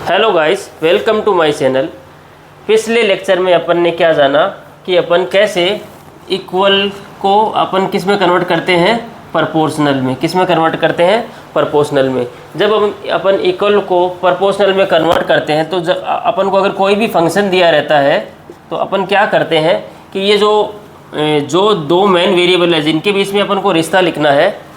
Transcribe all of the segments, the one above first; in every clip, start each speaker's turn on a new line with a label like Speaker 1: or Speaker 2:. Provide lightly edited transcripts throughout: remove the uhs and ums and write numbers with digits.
Speaker 1: Hello guys, welcome to my channel. पिछले lecture में अपन ने क्या जाना कि अपन कैसे इक्वल को अपन किस में कन्वर्ट करते हैं, प्रोपोर्शनल में। किस में कन्वर्ट करते हैं? प्रोपोर्शनल में। जब अपन इक्वल को प्रोपोर्शनल में कन्वर्ट करते हैं तो जब अपन को अगर कोई भी फंक्शन दिया रहता है तो अपन क्या करते हैं कि ये जो दो मेन वेरिएबल है जिनके बीच में अपन को रिश्ता लिखना है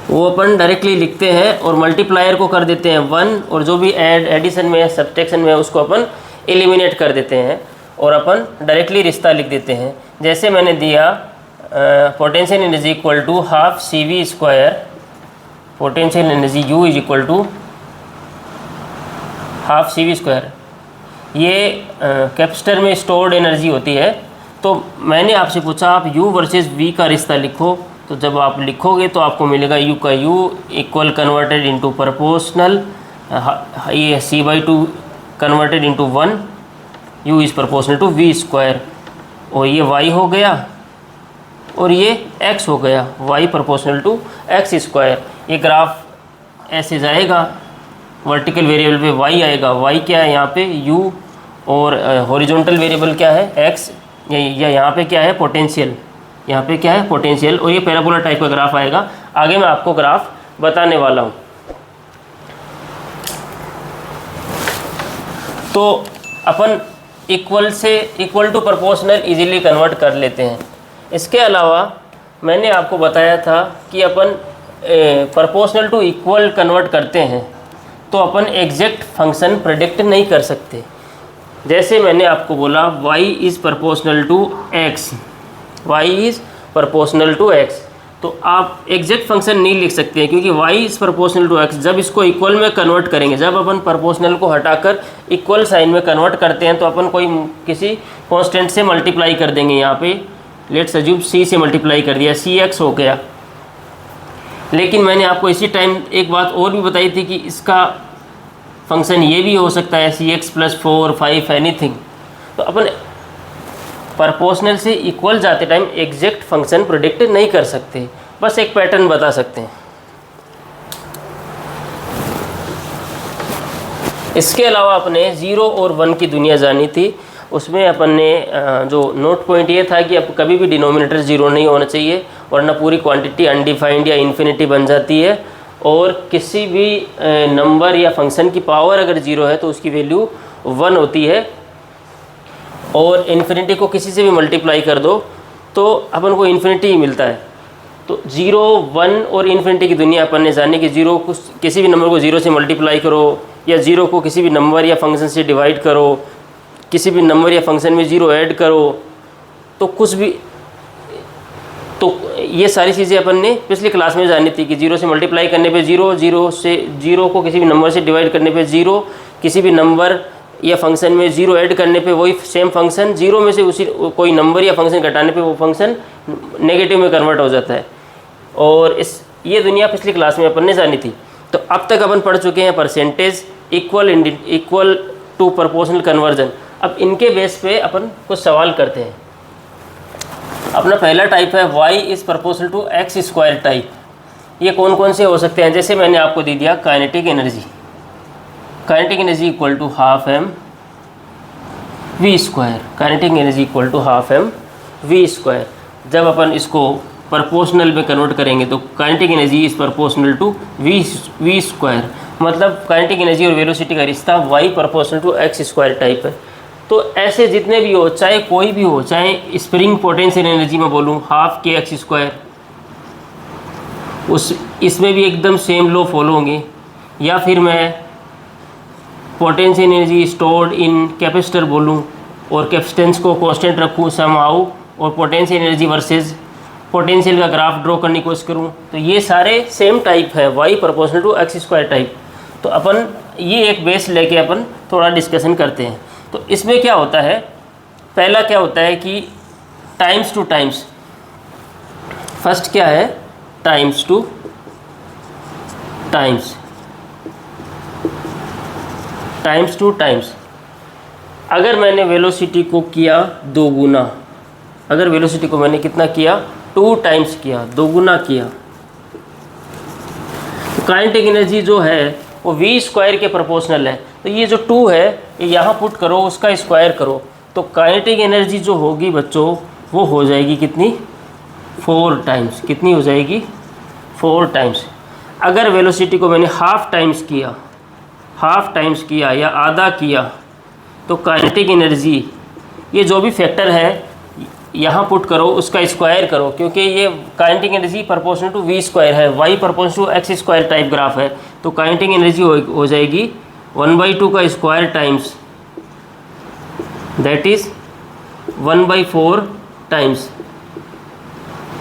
Speaker 1: वो अपन डायरेक्टली लिखते हैं और मल्टीप्लायर को कर देते हैं 1, और जो भी एडिशन में या सब्ट्रैक्शन में है उसको अपन एलिमिनेट कर देते हैं और अपन डायरेक्टली रिश्ता लिख देते हैं। जैसे मैंने दिया potential energy equal to half C V square, potential energy U is equal to half C V square. ये कैपेसिटर में स्टोर्ड एनर्जी होती है। तो मैंने आपसे पूछा आप u वर्सेस v का रिश्ता लिखो, तो जब आप लिखोगे तो आपको मिलेगा u का u equal converted into proportional, ये c/2 converted into 1, u is proportional to v square, और ये y हो गया और ये x हो गया, y proportional to x square. ये ग्राफ ऐसे जाएगा, वर्टिकल वेरिएबल पे y आएगा, y क्या है यहाँ पे u, और हॉरिजॉन्टल वेरिएबल क्या है x, या यहाँ पे क्या है पोटेंशियल, यहाँ पे क्या है पोटेंशियल, और ये पैराबोला टाइप का ग्राफ आएगा। आगे मैं आपको ग्राफ बताने वाला हूँ। तो अपन equal to proportional easily convert कर लेते हैं। इसके अलावा मैंने आपको बताया था कि अपन प्रोपोर्शनल टू इक्वल कन्वर्ट करते हैं तो अपन एग्जैक्ट फंक्शन प्रेडिक्ट नहीं कर सकते। जैसे मैंने आपको बोला y is proportional to x, y is proportional to x, तो आप एग्जैक्ट फंक्शन नहीं लिख सकते हैं क्योंकि y is proportional to x। जब इसको इक्वल में कन्वर्ट करेंगे, जब अपन प्रोपोर्शनल को हटाकर इक्वल साइन में कन्वर्ट करते हैं तो अपन किसी कांस्टेंट से मल्टीप्लाई कर देंगे। यहाँ पे लेट्स अज्यूम c से मल्टीप्लाई कर दिया, cx हो गया। लेकिन मैंने आपको इसी टाइम एक बात और भी बताई थी कि इसका फंक्शन ये भी हो सकता है cx + 4, 5 एनीथिंग। तो अपन प्रोपोर्शनल से इक्वल जाते टाइम एग्जैक्ट फंक्शन प्रेडिक्ट नहीं कर सकते, बस एक पैटर्न बता सकते हैं। इसके अलावा अपने 0 और 1 की दुनिया जानी थी। उसमें अपन ने जो नोट पॉइंट ये था कि अब कभी भी डिनोमिनेटर 0 नहीं होना चाहिए, वरना पूरी क्वांटिटी अनडिफाइंड या इन्फिनिटी बन जाती है। और किसी भी नंबर या फंक्शन की पावर अगर 0 है तो उसकी वैल्यू 1 होती है, और इन्फिनिटी को किसी से भी मल्टीप्लाई कर दो तो अपन को इन्फिनिटी ही मिलता है। तो 0, 1 और इन्फिनिटी की दुनिया अपन ने जानी कि 0 को किसी भी नंबर को 0 से मल्टीप्लाई करो, या 0 को किसी भी नंबर या फंक्शन से डिवाइड करो, किसी भी नंबर या फंक्शन में 0 ऐड करो, तो कुछ भी, तो ये सारी चीज़ें अपन ने पिछली क्लास में जानी थी कि 0 से मल्टीप्लाई करने पे 0, 0 को किसी भी नंबर से डिवाइड करने पे 0, किसी भी नंबर या फंक्शन में 0 ऐड करने पे वही सेम फंक्शन, 0 में से उसी कोई नंबर या फंक्शन घटाने पे वो फंक्शन नेगेटिव में कन्वर्ट हो जाता है। और ये दुनिया पिछली क्लास में अपन ने जानी थी। तो अब तक अपन पढ़ चुके हैं percentage, equal to proportional conversion. अब इनके बेस पे अपन कुछ सवाल करते हैं। अपना पहला टाइप है y is proportional to x square type. ये कौन कौन से हो सकते हैं? जैसे मैंने आपको दे दिया kinetic energy equal to half m v square, kinetic energy equal to half m v square. जब अपन इसको प्रोपोर्शनल में कन्वर्ट करेंगे तो kinetic energy is proportional to v square, मतलब काइनेटिक एनर्जी और वेलोसिटी का रिश्ता y proportional to x square type है। तो ऐसे जितने भी हो, चाहे कोई भी हो, चाहे स्प्रिंग पोटेंशियल एनर्जी में बोलूँ हाफ के एक्स स्क्वायर, इसमें भी एकदम सेम लॉ फॉलो होंगे। या फिर मैं potential energy stored in capacitor बोलूँ और कैपेसिटेंस को कांस्टेंट रखूँ समहाउ, और पोटेंशियल एनर्जी वर्सेस पोटेंशियल का ग्राफ ड्रॉ करने की कोशिश करूँ, तो ये सारे सेम टाइप है y proportional to x square type. तो अपन ये एक बेस लेके अपन थोड़ा डिस्कशन करते हैं। तो इसमें क्या होता है, पहला क्या होता है कि टाइम्स टू टाइम्स। फर्स्ट क्या है? Times to times. अगर मैंने वेलोसिटी को किया 2 गुना, अगर वेलोसिटी को मैंने कितना किया 2 टाइम्स किया, 2 गुना किया, काइनेटिक एनर्जी जो है वो वी स्क्वायर के प्रोपोर्शनल है। तो ये जो 2 है ये यहाँ पुट करो, उसका स्क्वायर करो, तो काइनेटिक एनर्जी जो होगी बच्चों वो हो जाएगी कितनी, 4 टाइम्स। कितनी हो जाएगी, 4 टाइम्स। अगर वेलोसिटी को मैंने हाफ टाइम्स किया या आधा किया तो काइनेटिक एनर्जी, ये जो भी फैक्टर है यहाँ पुट करो, उसका स्क्वायर करो, क्योंकि ये kinetic energy proportional to v square है, y proportional to x square type graph है। तो काइनेटिक एनर्जी हो जाएगी 1/2 का square times, that is 1/4 times.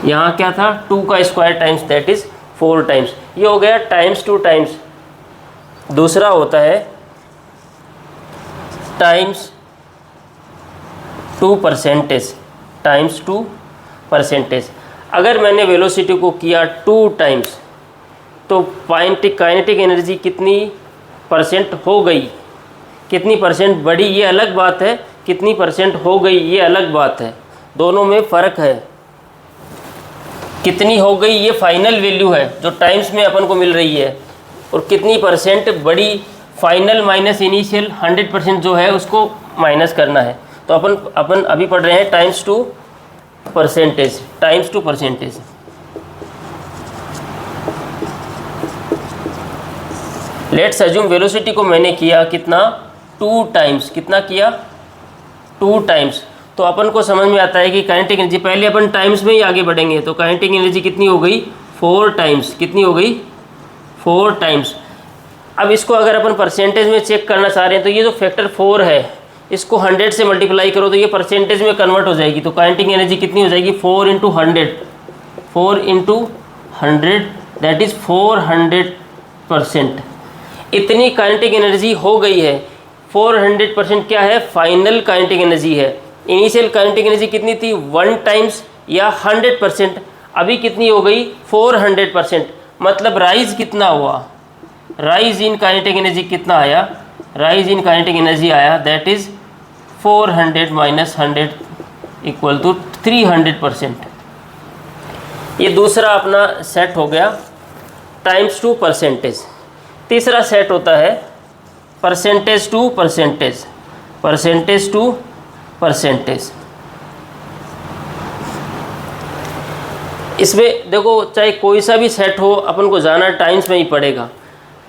Speaker 1: यहाँ क्या था, 2 का square times, that is 4 times. ये हो गया टाइम्स टू टाइम्स। दूसरा होता है times to percentage, times to percentage. अगर मैंने वेलोसिटी को किया 2 टाइम्स तो काइनेटिक एनर्जी कितनी परसेंट हो गई, कितनी परसेंट बढ़ी ये अलग बात है, कितनी परसेंट हो गई ये अलग बात है, दोनों में फ़र्क है। कितनी हो गई ये फाइनल वैल्यू है जो टाइम्स में अपन को मिल रही है, और कितनी परसेंट बढ़ी फाइनल माइनस इनिशियल 100% जो है उसको माइनस करना है। तो अपन अभी पढ़ रहे हैं times to percentage, times to percentage. Let's assume velocity को मैंने किया कितना, 2 टाइम्स। कितना किया, 2 टाइम्स। तो अपन को समझ में आता है कि काइनेटिक एनर्जी, पहले अपन टाइम्स में ही आगे बढ़ेंगे, तो काइनेटिक एनर्जी कितनी हो गई, 4 टाइम्स। कितनी हो गई, 4 टाइम्स। अब इसको अगर अपन परसेंटेज में चेक करना चाह रहे हैं तो ये जो फैक्टर 4 है इसको 100 से मल्टीप्लाई करो तो ये परसेंटेज में कन्वर्ट हो जाएगी। तो काइनेटिक एनर्जी कितनी हो जाएगी, 4 × 100, 4 × 100 दैट इज़ 400%। इतनी काइनेटिक एनर्जी हो गई है। 400% क्या है, फाइनल काइनेटिक एनर्जी है। इनिशियल काइनेटिक एनर्जी कितनी थी, 1 टाइम्स या 100%। अभी कितनी हो गई, 400%। मतलब राइज कितना हुआ, राइज इन काइनेटिक एनर्जी कितना आया, राइज इन काइनेटिक एनर्जी आया दैट इज़ 400 - 100 = 300%। ये दूसरा अपना सेट हो गया टाइम्स टू परसेंटेज। तीसरा सेट होता है percentage to percentage, percentage to percentage. इसमें देखो चाहे कोई सा भी सेट हो अपन को जाना टाइम्स में ही पड़ेगा।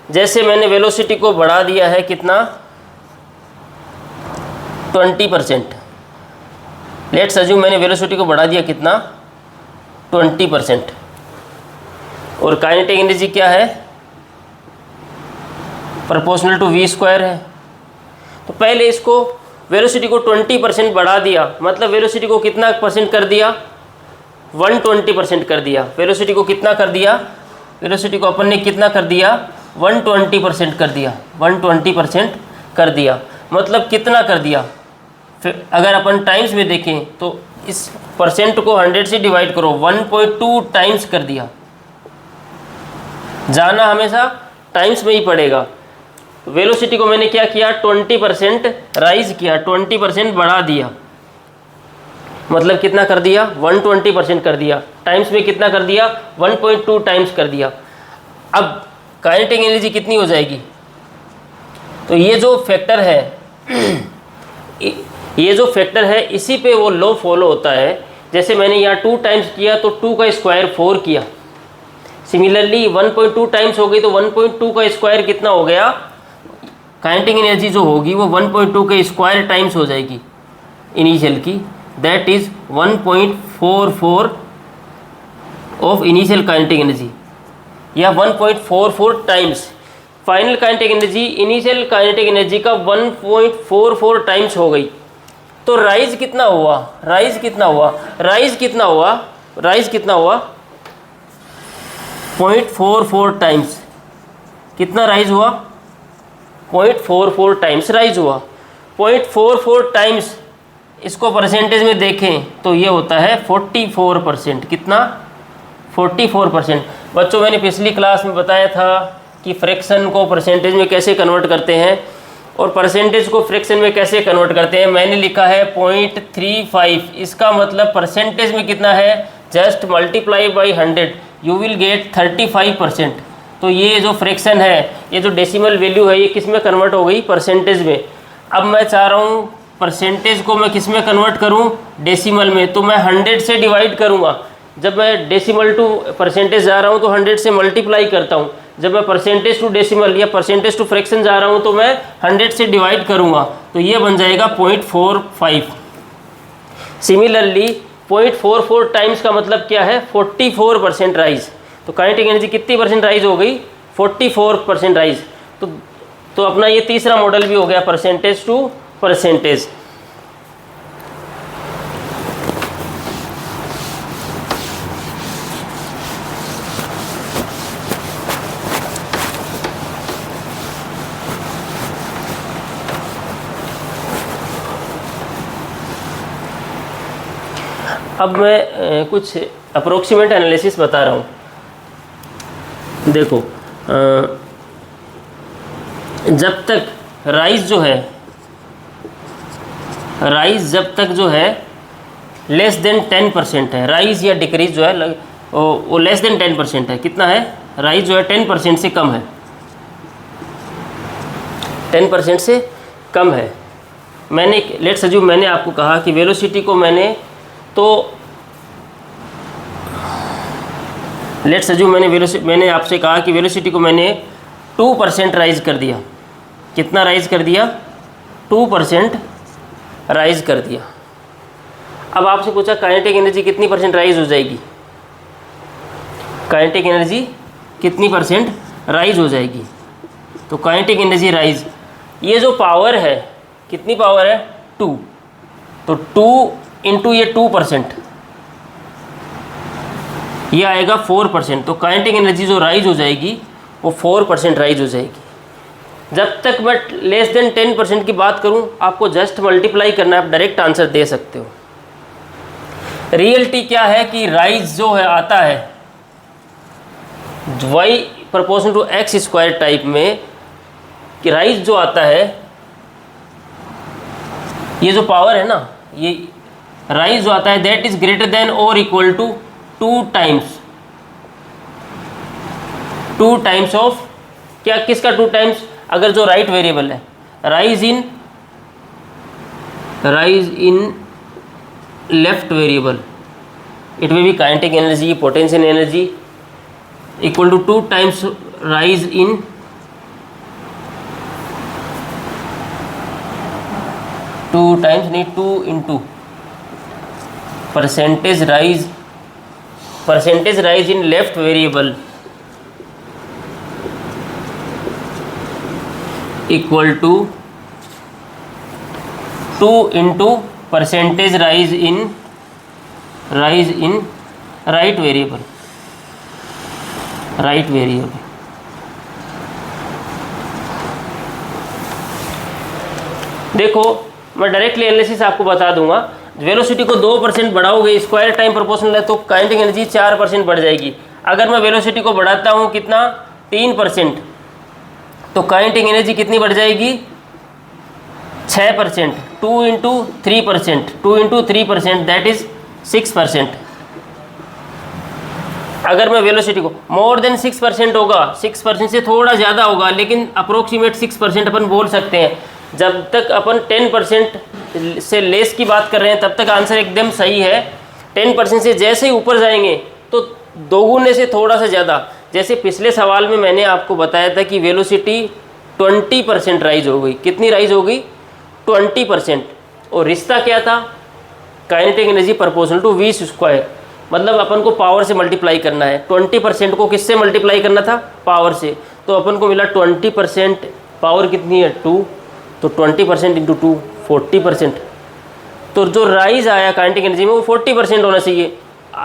Speaker 1: जैसे मैंने वेलोसिटी को बढ़ा दिया है कितना, 20%। लेट्स अज्यूम मैंने वेलोसिटी को बढ़ा दिया कितना, 20%। और काइनेटिक एनर्जी क्या है, प्रोपोर्शनल टू वी स्क्वायर है। तो पहले इसको वेलोसिटी को 20% बढ़ा दिया, मतलब वेलोसिटी को कितना परसेंट कर दिया, 120% कर दिया। वेलोसिटी को कितना कर दिया, वेलोसिटी को अपन ने कितना कर दिया, 120% कर दिया, 120% कर दिया। मतलब कितना कर दिया, फिर अगर अपन टाइम्स में देखें तो इस परसेंट को 100 से डिवाइड करो, 1.2 टाइम्स कर दिया। जाना हमेशा टाइम्स में ही पड़ेगा। वेलोसिटी को मैंने क्या किया, 20% राइज किया, 20% बढ़ा दिया, मतलब कितना कर दिया, 120% कर दिया। टाइम्स में कितना कर दिया, 1.2 टाइम्स कर दिया। अब काइनेटिक एनर्जी कितनी हो जाएगी, तो ये जो फैक्टर है ये जो फैक्टर है इसी पे वो लॉ फॉलो होता है। जैसे मैंने यहाँ 2 टाइम्स किया तो 2 का स्क्वायर 4 किया। सिमिलरली 1.2 टाइम्स हो गई तो 1.2 का स्क्वायर कितना हो गया, काइनेटिक एनर्जी जो होगी वो 1.2 के स्क्वायर टाइम्स हो जाएगी इनिशियल की, that is 1.44 of initial kinetic energy, या 1.44 times final kinetic energy initial kinetic energy का 1.44 टाइम्स हो गई। तो राइज कितना हुआ, राइज कितना हुआ, राइज कितना हुआ, राइज कितना हुआ, 0.44 टाइम्स। कितना राइज हुआ, 0.44 टाइम्स राइज हुआ। 0.44 टाइम्स इसको परसेंटेज में देखें तो ये होता है 44%। कितना, 44%। बच्चों मैंने पिछली क्लास में बताया था कि फ्रैक्शन को परसेंटेज में कैसे कन्वर्ट करते हैं और परसेंटेज को फ्रैक्शन में कैसे कन्वर्ट करते हैं। मैंने लिखा है 0.35, इसका मतलब परसेंटेज में कितना है, just multiply by 100 you will get 35%। तो ये जो फ्रैक्शन है, ये जो डेसिमल वैल्यू है, ये किस में कन्वर्ट हो गई? परसेंटेज में। अब मैं चाह रहा हूँ परसेंटेज को मैं किस में कन्वर्ट करूँ? डेसिमल में। तो मैं 100 से डिवाइड करूँगा। जब मैं डेसिमल टू परसेंटेज जा रहा हूँ तो 100 से मल्टीप्लाई करता हूँ। जब मैं परसेंटेज टू डेसिमल या परसेंटेज टू फ्रैक्शन जा रहा हूँ तो मैं 100 से डिवाइड करूँगा, तो ये बन जाएगा 0.45। सिमिलरली 0.44 टाइम्स का मतलब क्या है? 44% राइज। तो काइनेटिक एनर्जी कितनी परसेंट राइज हो गई? 44% राइज। तो अपना ये तीसरा मॉडल भी हो गया परसेंटेज टू परसेंटेज। अब मैं कुछ अप्रोक्सीमेट एनालिसिस बता रहा हूँ। देखो, जब तक राइज जब तक जो है लेस देन 10% है, राइज या डिक्रीज जो है वो लेस देन 10% है। कितना है? राइज जो है 10% से कम है, 10% से कम है। लेट्स अज्यूम मैंने आपको कहा कि वेलोसिटी को मैंने आपसे कहा कि वेलोसिटी को मैंने 2% राइज कर दिया। कितना राइज कर दिया? 2% राइज कर दिया। अब आपसे पूछा काइनेटिक एनर्जी कितनी परसेंट राइज हो जाएगी? काइनेटिक एनर्जी कितनी परसेंट राइज हो जाएगी? तो काइनेटिक एनर्जी राइज, ये जो पावर है, कितनी पावर है? 2। तो 2 इंटू ये 2%, ये आएगा 4%। तो काइनेटिक एनर्जी जो राइज हो जाएगी वो 4% राइज हो जाएगी। जब तक मैं लेस देन 10% की बात करूं, आपको जस्ट मल्टीप्लाई करना है, आप डायरेक्ट आंसर दे सकते हो। रियलिटी क्या है कि राइज जो है आता है y proportional to x square type में, कि राइज जो आता है, ये जो पावर है ना, ये राइज जो आता है दैट इज ग्रेटर देन और इक्वल टू 2 टाइम्स ऑफ क्या? किसका 2 टाइम्स? अगर जो राइट वेरिएबल है, राइज इन लेफ्ट वेरिएबल, इट में भी kinetic energy, potential energy equal to 2 times rise in 2 times नहीं 2 into percentage rise in left variable equal to 2 into percentage rise in right variable. देखो, मैं directly analysis आपको बता दूंगा। वेलोसिटी को 2% बढ़ाओगे, स्क्वायर टाइम प्रोपोर्शनल है, तो काइनेटिक एनर्जी 4% बढ़ जाएगी। अगर मैं वेलोसिटी को बढ़ाता हूँ कितना? 3%, तो काइनेटिक एनर्जी कितनी बढ़ जाएगी? 6%। 2 इंटू 3%, दैट इज 6%। अगर मैं वेलोसिटी को मोर देन 6% होगा, 6% से थोड़ा ज़्यादा होगा, लेकिन अप्रोक्सीमेट 6% अपन बोल सकते हैं। जब तक अपन 10% से लेस की बात कर रहे हैं तब तक आंसर एकदम सही है। 10% से जैसे ही ऊपर जाएंगे तो दोगुने से थोड़ा सा ज़्यादा, जैसे पिछले सवाल में मैंने आपको बताया था कि वेलोसिटी 20% राइज हो गई। कितनी राइज हो गई? 20%। और रिश्ता क्या था? Kinetic energy proportional to v square, मतलब अपन को पावर से मल्टीप्लाई करना है। 20% को किससे मल्टीप्लाई करना था? पावर से। तो अपन को मिला 20%, पावर कितनी है? 2, तो 20% इंटू 2 40%। तो जो राइज आया काइनेटिक एनर्जी में वो 40% होना चाहिए,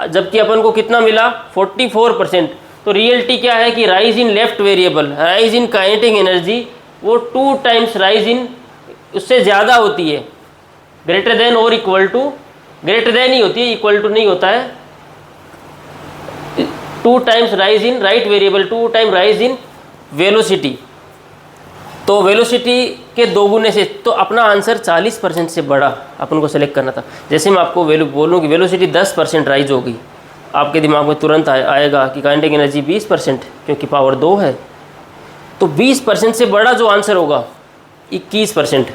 Speaker 1: जबकि अपन को कितना मिला? 44%। तो रियलिटी क्या है कि rise in left variable, rise in kinetic energy वो 2 टाइम्स राइज इन, उससे ज़्यादा होती है, ग्रेटर देन और इक्वल टू, ग्रेटर देन ही होती है, इक्वल टू नहीं होता है। 2 times rise in right variable, 2 time rise in velocity. तो वेलोसिटी के दोगुने से, तो अपना आंसर 40% से बड़ा अपन को सेलेक्ट करना था। जैसे मैं आपको बोलूँ कि वेलोसिटी 10% राइज हो गई, आपके दिमाग में तुरंत आएगा कि काइनेटिक एनर्जी 20%, क्योंकि पावर 2 है। तो 20% से बड़ा जो आंसर होगा 21%।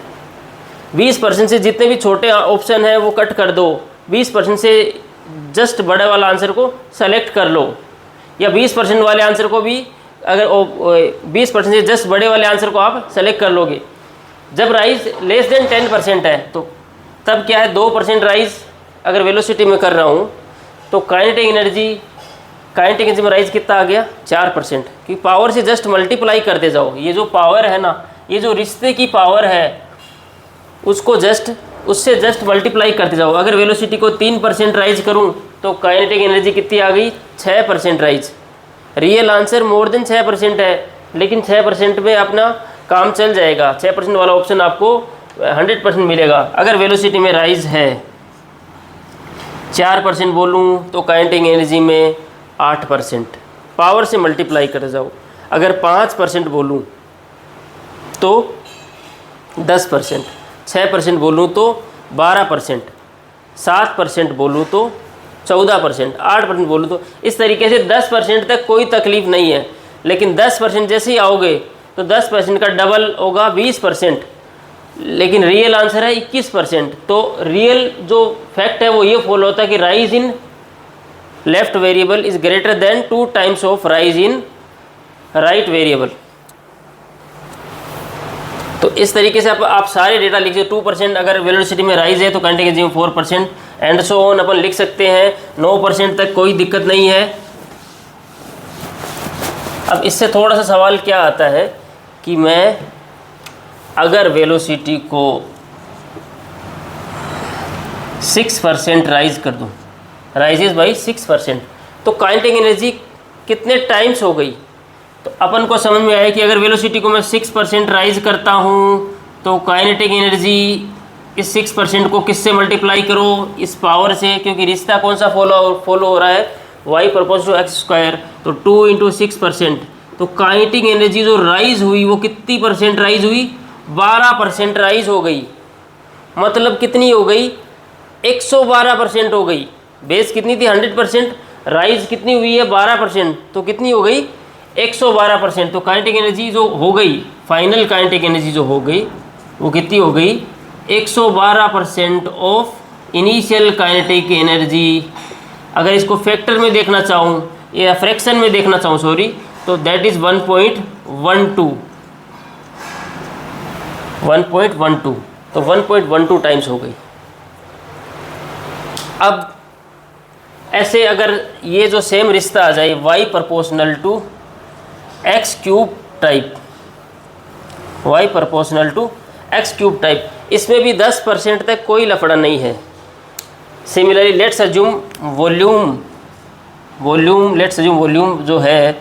Speaker 1: 20% से जितने भी छोटे ऑप्शन हैं वो कट कर दो, 20% से जस्ट बड़े वाला आंसर को सेलेक्ट कर लो, या 20% वाले आंसर को भी अगर 20% से जस्ट बड़े वाले आंसर को आप सेलेक्ट कर लोगे। जब राइज लेस देन 10% है तो तब क्या है, 2% राइज अगर वेलोसिटी में कर रहा हूँ तो काइनेटिक एनर्जी में राइज कितना आ गया, 4%। कि पावर से जस्ट मल्टीप्लाई करते जाओ। ये जो पावर है ना, ये जो रिश्ते की पावर है उससे जस्ट मल्टीप्लाई करते जाओ। अगर वेलोसिटी को 3% राइज करूँ तो काइनेटिक एनर्जी कितनी आ गई, 6% rise. Real answer more than 6% है, लेकिन 6% में अपना काम चल जाएगा। 6% वाला ऑप्शन आपको 100% मिलेगा। अगर वेलोसिटी में राइज है 4% बोलूँ तो काइनेटिक एनर्जी में 8%। पावर से मल्टीप्लाई कर जाओ। अगर 5% बोलूँ तो 10%, 6% बोलूँ तो 12%, 7% बोलूँ तो 14%, 8% बोलूँ तो इस तरीके से 10% तक कोई तकलीफ़ नहीं है। लेकिन 10% जैसे ही आओगे तो 10% का डबल होगा 20%, लेकिन रियल आंसर है 21%। तो रियल जो फैक्ट है वो ये फॉलो होता है कि rise in left variable is greater than 2 times of rise in right variable. तो इस तरीके से आप सारे डेटा लिख सकते हो। 2% अगर वेलोसिटी में राइज है तो काइनेटिक एनर्जी में 4% एंड सो ऑन अपन लिख सकते हैं। 9% तक कोई दिक्कत नहीं है। अब इससे थोड़ा सा सवाल क्या आता है कि मैं अगर वेलोसिटी को 6% राइज कर दूं, राइजेस बाई 6%, तो काइनेटिक एनर्जी कितने टाइम्स हो गई। तो अपन को समझ में आया कि अगर वेलोसिटी को मैं 6% राइज करता हूँ तो काइनेटिक एनर्जी इस 6% को किससे मल्टीप्लाई करो, इस पावर से, क्योंकि रिश्ता कौन सा फॉलो हो रहा है, y propose to x square. तो 2 × 6%, तो काइनेटिक एनर्जी जो राइज हुई वो कितनी परसेंट राइज हुई, 12% राइज हो गई। मतलब कितनी हो गई, 112% हो गई। बेस कितनी थी 100%, राइज कितनी हुई है 12%, तो कितनी हो गई 112%। तो काइनेटिक एनर्जी जो हो गई, फाइनल काइनेटिक एनर्जी जो हो गई वो कितनी हो गई, 112% ऑफ इनिशियल काइनेटिक एनर्जी। अगर इसको फैक्टर में देखना चाहूँ या फ्रैक्शन में देखना चाहूँ सॉरी, तो दैट इज़ 1.12। तो 1.12 टाइम्स हो गई। अब ऐसे अगर ये जो सेम रिश्ता आ जाए y proportional to x cube type, y proportional to x cube type, इसमें भी 10% तक कोई लफड़ा नहीं है। सिमिलरली लेट्स अज्यूम वॉल्यूम जो है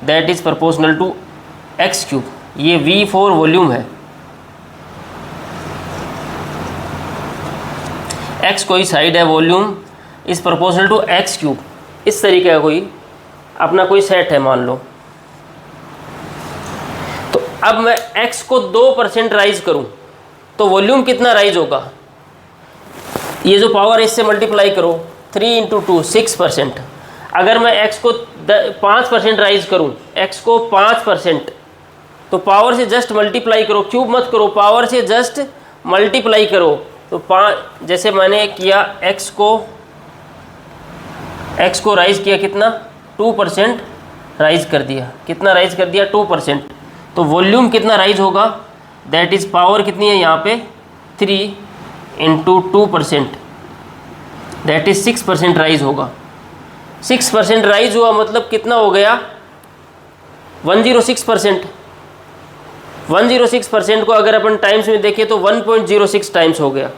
Speaker 1: that is proportional to x cube. ये V4 वॉल्यूम है, x कोई साइड है, volume is proportional to x cube. इस तरीके का कोई अपना कोई सेट है मान लो। तो अब मैं x को 2% राइज करूं तो वॉल्यूम कितना राइज होगा, ये जो पावर है इससे मल्टीप्लाई करो, 3 × 2 6%। अगर मैं x को 5% राइज करूं, x को 5%, तो पावर से जस्ट मल्टीप्लाई करो, क्यूब मत करो, पावर से जस्ट मल्टीप्लाई करो। तो 5 जैसे मैंने किया x को राइज किया कितना, 2% राइज कर दिया। कितना राइज कर दिया, 2%। तो वॉल्यूम कितना राइज होगा, दैट इज़ पावर कितनी है यहाँ पे 3 × 2%, दैट इज़ 6% राइज होगा। 6% राइज हुआ मतलब कितना हो गया, 106%। 106% को अगर अपन टाइम्स में देखें तो 1.06 टाइम्स हो गया।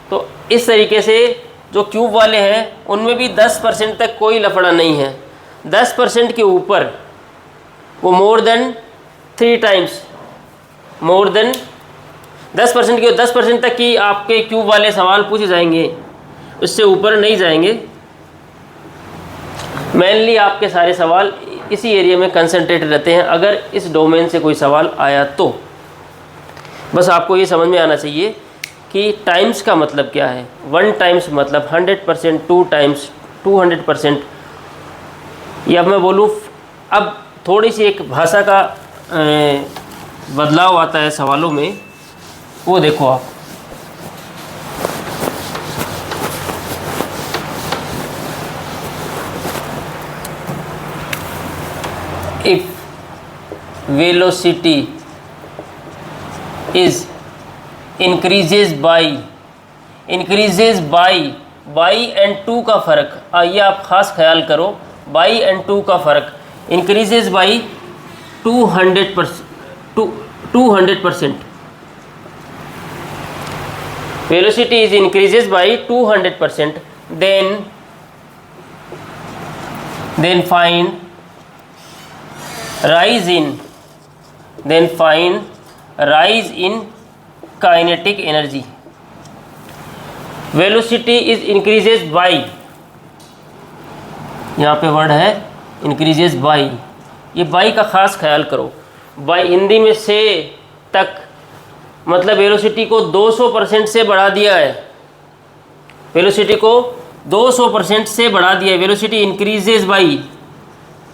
Speaker 1: तो इस तरीके से जो क्यूब वाले हैं उनमें भी 10% तक कोई लफड़ा नहीं है। 10% के ऊपर वो more than 3 times, more than 10% तक की आपके क्यूब वाले सवाल पूछे जाएंगे, उससे ऊपर नहीं जाएंगे। मेनली आपके सारे सवाल इसी एरिया में कंसंट्रेटेड रहते हैं। अगर इस डोमेन से कोई सवाल आया तो बस आपको ये समझ में आना चाहिए कि टाइम्स का मतलब क्या है। 1 टाइम्स मतलब 100%, 2 टाइम्स 200%, या मैं बोलूँ, अब थोड़ी सी एक भाषा का बदलाव आता है सवालों में, वो देखो आप। If velocity is increases by and two का फ़र्क, आइए आप ख़ास ख्याल करो, बाई एंड टू का फ़र्क, increases by 200%, velocity is increases by 200%, then find rise in kinetic energy. Velocity is increases by, यहाँ पे वर्ड है इंक्रीजेज बाई, ये बाई का ख़ास ख्याल करो। बाई हिंदी में से तक मतलब वेलोसिटी को 200% से बढ़ा दिया है, वेलोसिटी को 200% से बढ़ा दिया है, वेलोसिटी इंक्रीजेज बाई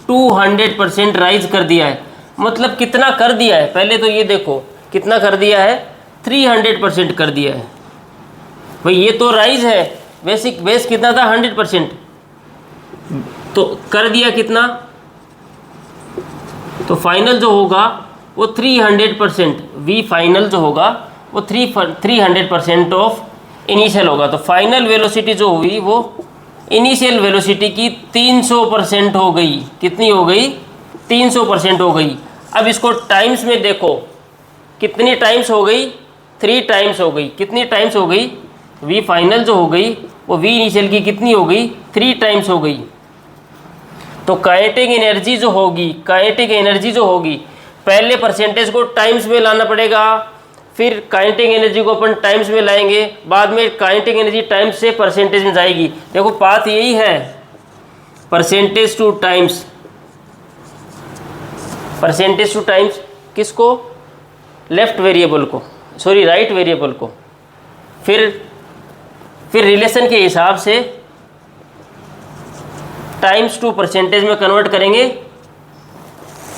Speaker 1: 200% राइज कर दिया है। मतलब कितना कर दिया है, पहले तो ये देखो कितना कर दिया है, 300% कर दिया है भाई। ये तो राइज है, बेस कितना था 100%, तो कर दिया कितना, तो फाइनल जो होगा वो 300%, वी फाइनल जो होगा वो 300% ऑफ इनिशियल होगा। तो फाइनल वेलोसिटी जो हुई वो इनिशियल वेलोसिटी की 300% हो गई। कितनी हो गई, 300% हो गई। अब इसको टाइम्स में देखो, कितनी टाइम्स हो गई, 3 टाइम्स हो गई। कितनी टाइम्स हो गई, वी फाइनल जो हो गई वो वी इनिशियल की कितनी हो गई, 3 टाइम्स हो गई। तो काइनेटिक एनर्जी जो होगी, पहले परसेंटेज को टाइम्स में लाना पड़ेगा, फिर काइनेटिक एनर्जी को अपन टाइम्स में लाएंगे, बाद में काइनेटिक एनर्जी टाइम्स से परसेंटेज में जाएगी। देखो पाथ यही है, परसेंटेज टू टाइम्स, किसको, लेफ्ट वेरिएबल को, सॉरी राइट वेरिएबल को, फिर रिलेशन के हिसाब से टाइम्स टू परसेंटेज में कन्वर्ट करेंगे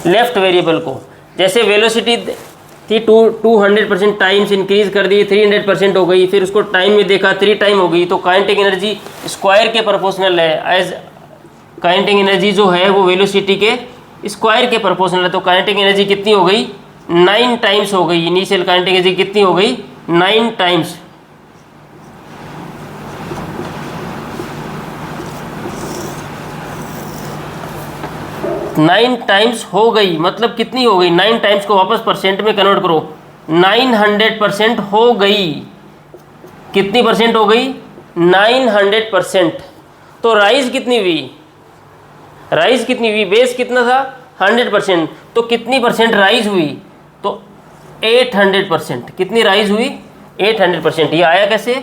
Speaker 1: लेफ्ट वेरिएबल को। जैसे वेलोसिटी थी 200% टाइम्स इंक्रीज कर दी, 300% हो गई, फिर उसको टाइम में देखा 3 टाइम हो गई, तो काइनेटिक एनर्जी स्क्वायर के प्रोपोर्शनल है। एज काइनेटिक एनर्जी जो है वो वेलोसिटी के स्क्वायर के प्रोपोर्शनल है। तो काइनेटिक एनर्जी कितनी हो गई, 9 टाइम्स हो गई। इनिशियल काइनेटिक एनर्जी कितनी हो गई, 9 टाइम्स। नाइन टाइम्स हो गई, मतलब कितनी हो गई, 9 टाइम्स को वापस परसेंट में कन्वर्ट करो, 900% हो गई। कितनी परसेंट हो गई, 900%। तो राइज कितनी हुई, बेस कितना था 100%, तो कितनी परसेंट राइज हुई, तो 800%। कितनी राइज हुई, 800%। ये आया कैसे,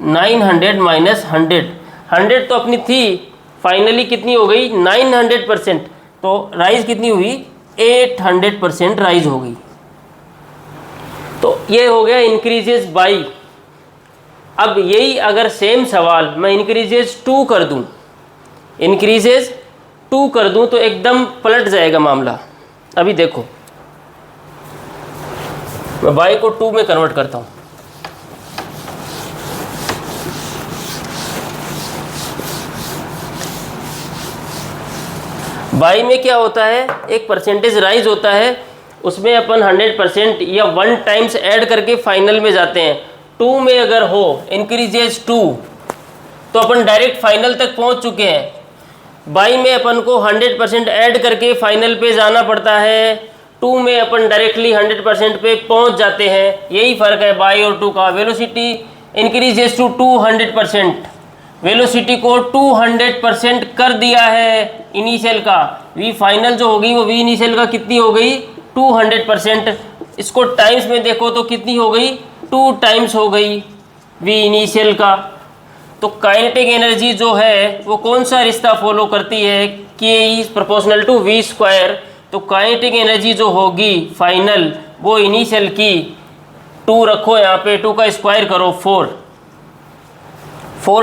Speaker 1: 900 माइनस 100 तो अपनी थी, फाइनली कितनी हो गई 900%, तो राइज कितनी हुई 800% राइज हो गई। तो ये हो गया इंक्रीजेज बाई। अब यही अगर सेम सवाल मैं इंक्रीजेज 2 कर दूं तो एकदम पलट जाएगा मामला। अभी देखो मैं बाई को 2 में कन्वर्ट करता हूं। बाई में क्या होता है, एक परसेंटेज राइज होता है, उसमें अपन 100% या 1 टाइम्स ऐड करके फाइनल में जाते हैं। 2 में अगर हो इंक्रीजेज 2 तो अपन डायरेक्ट फाइनल तक पहुंच चुके हैं। बाई में अपन को 100% ऐड करके फाइनल पे जाना पड़ता है, 2 में अपन डायरेक्टली 100% पे पहुंच जाते हैं। यही फ़र्क है बाई और 2 का। वेलोसिटी इंक्रीजेज टू 200%, वेलोसिटी को 200% कर दिया है इनिशियल का। वी फाइनल जो होगी वो वी इनिशियल का कितनी हो गई 200%। इसको टाइम्स में देखो तो कितनी हो गई 2 टाइम्स हो गई वी इनिशियल का। तो काइनेटिक एनर्जी जो है वो कौन सा रिश्ता फॉलो करती है, K is proportional to v square. तो काइनेटिक एनर्जी जो होगी फाइनल वो इनिशियल की 2 रखो यहाँ पे, 2 का स्क्वायर करो 4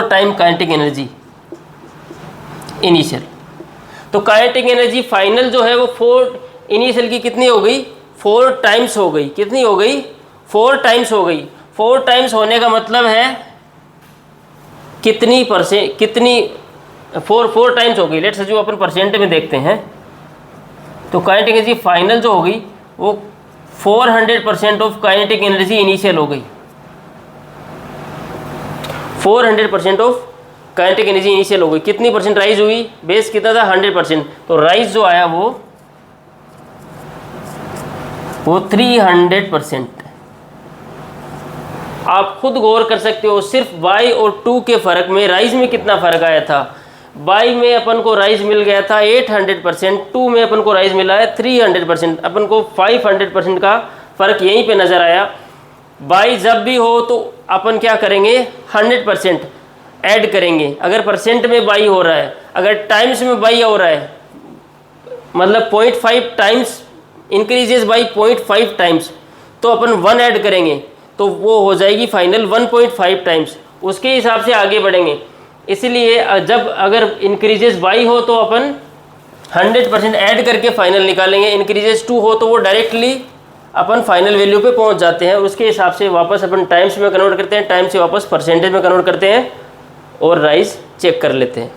Speaker 1: टाइम काइनेटिक एनर्जी इनिशियल। तो काइनेटिक एनर्जी फाइनल जो है वो 4 इनिशियल की कितनी हो गई, 4 टाइम्स हो गई। कितनी हो गई, 4 टाइम्स हो गई। 4 टाइम्स होने का मतलब है कितनी परसेंट, कितनी 4 टाइम्स हो गई। लेट्स जो अपन परसेंट में देखते हैं तो काइनेटिक एनर्जी फाइनल जो हो गई वो 400% ऑफ काइनेटिक एनर्जी इनिशियल हो गई। 400% ऑफ काइनेटिक एनर्जी इनिशियल हो गई। कितनी परसेंट राइज हुई, बेस कितना था 100%, तो राइज जो आया वो 300%। आप खुद गौर कर सकते हो, सिर्फ y और 2 के फ़र्क में राइज में कितना फ़र्क आया था। y में अपन को राइज मिल गया था 800%, 2 में अपन को राइज मिला है 300%, अपन को 500% का फ़र्क यहीं पे नज़र आया। y जब भी हो तो अपन क्या करेंगे, 100% ऐड करेंगे। अगर परसेंट में y हो रहा है, अगर टाइम्स में y हो रहा है, मतलब 0.5 टाइम्स इंक्रीजेस बाई 0.5 टाइम्स, तो अपन 1 ऐड करेंगे तो वो हो जाएगी फाइनल 1.5 टाइम्स। उसके हिसाब से आगे बढ़ेंगे। इसलिए जब अगर इंक्रीजेस बाई हो तो अपन 100% ऐड करके फाइनल निकालेंगे, इंक्रीजेस 2 हो तो वो डायरेक्टली अपन फाइनल वैल्यू पे पहुंच जाते हैं। उसके हिसाब से वापस अपन टाइम्स में कन्वर्ट करते हैं, टाइम से वापस परसेंटेज में कन्वर्ट करते हैं और राइज चेक कर लेते हैं।